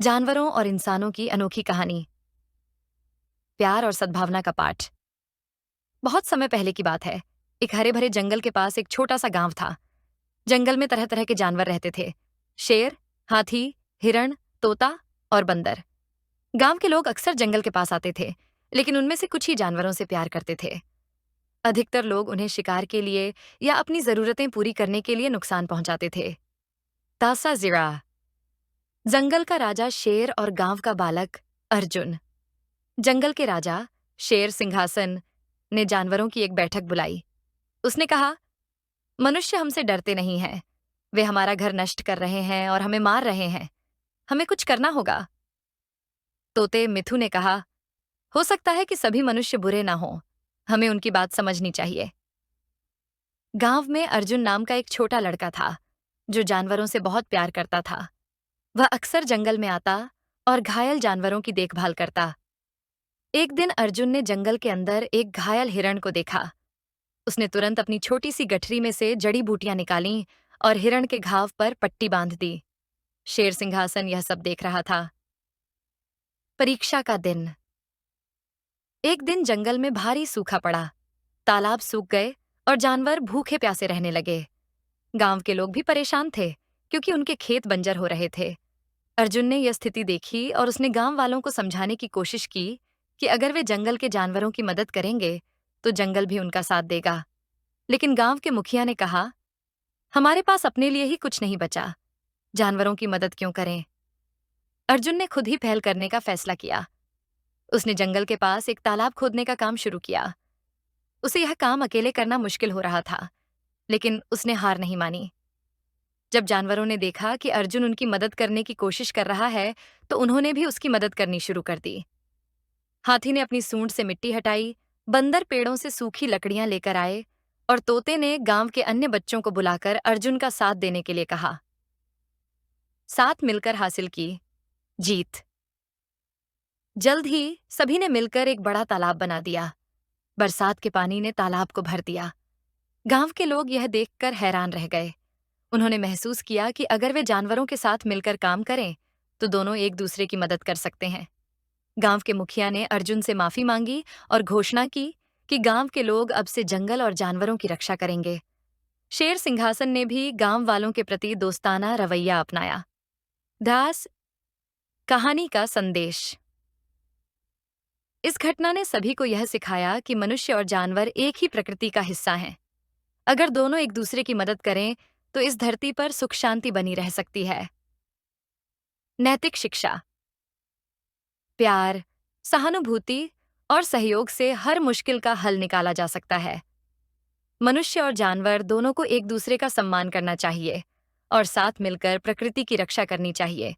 जानवरों और इंसानों की अनोखी कहानी। प्यार और सद्भावना का पाठ। बहुत समय पहले की बात है। एक हरे भरे जंगल के पास एक छोटा सा गांव था। जंगल में तरह तरह के जानवर रहते थे। शेर, हाथी, हिरण, तोता और बंदर। गांव के लोग अक्सर जंगल के पास आते थे, लेकिन उनमें से कुछ ही जानवरों से प्यार करते थे। अधिकतर लोग उन्हें शिकार के लिए या अपनी जरूरतें पूरी करने के लिए नुकसान पहुंचाते थे। तासा जिरा। जंगल का राजा शेर और गांव का बालक अर्जुन। जंगल के राजा शेर सिंहासन ने जानवरों की एक बैठक बुलाई। उसने कहा, मनुष्य हमसे डरते नहीं हैं। वे हमारा घर नष्ट कर रहे हैं और हमें मार रहे हैं। हमें कुछ करना होगा। तोते मिथु ने कहा, हो सकता है कि सभी मनुष्य बुरे ना हों। हमें उनकी बात समझनी चाहिए। गांव में अर्जुन नाम का एक छोटा लड़का था, जो जानवरों से बहुत प्यार करता था। वह अक्सर जंगल में आता और घायल जानवरों की देखभाल करता। एक दिन अर्जुन ने जंगल के अंदर एक घायल हिरण को देखा। उसने तुरंत अपनी छोटी सी गठरी में से जड़ी बूटियां निकालीं और हिरण के घाव पर पट्टी बांध दी। शेर सिंहासन यह सब देख रहा था। परीक्षा का दिन। एक दिन जंगल में भारी सूखा पड़ा। तालाब सूख गए और जानवर भूखे प्यासे रहने लगे। गांव के लोग भी परेशान थे, क्योंकि उनके खेत बंजर हो रहे थे। अर्जुन ने यह स्थिति देखी और उसने गांव वालों को समझाने की कोशिश की कि अगर वे जंगल के जानवरों की मदद करेंगे तो जंगल भी उनका साथ देगा। लेकिन गांव के मुखिया ने कहा, हमारे पास अपने लिए ही कुछ नहीं बचा, जानवरों की मदद क्यों करें। अर्जुन ने खुद ही पहल करने का फैसला किया। उसने जंगल के पास एक तालाब खोदने का काम शुरू किया। उसे यह काम अकेले करना मुश्किल हो रहा था, लेकिन उसने हार नहीं मानी। जब जानवरों ने देखा कि अर्जुन उनकी मदद करने की कोशिश कर रहा है, तो उन्होंने भी उसकी मदद करनी शुरू कर दी। हाथी ने अपनी सूंड से मिट्टी हटाई, बंदर पेड़ों से सूखी लकड़ियां लेकर आए और तोते ने गांव के अन्य बच्चों को बुलाकर अर्जुन का साथ देने के लिए कहा। साथ मिलकर हासिल की जीत। जल्द ही सभी ने मिलकर एक बड़ा तालाब बना दिया। बरसात के पानी ने तालाब को भर दिया। गांव के लोग यह देखकर हैरान रह गए। उन्होंने महसूस किया कि अगर वे जानवरों के साथ मिलकर काम करें, तो दोनों एक दूसरे की मदद कर सकते हैं। गांव के मुखिया ने अर्जुन से माफी मांगी और घोषणा की कि गांव के लोग अब से जंगल और जानवरों की रक्षा करेंगे। शेर सिंहासन ने भी गांव वालों के प्रति दोस्ताना रवैया अपनाया। दास कहानी का संदेश। इस घटना ने सभी को यह सिखाया कि मनुष्य और जानवर एक ही प्रकृति का हिस्सा हैं। अगर दोनों एक दूसरे की मदद करें, तो इस धरती पर सुख शांति बनी रह सकती है। नैतिक शिक्षा। प्यार, सहानुभूति और सहयोग से हर मुश्किल का हल निकाला जा सकता है। मनुष्य और जानवर दोनों को एक दूसरे का सम्मान करना चाहिए और साथ मिलकर प्रकृति की रक्षा करनी चाहिए।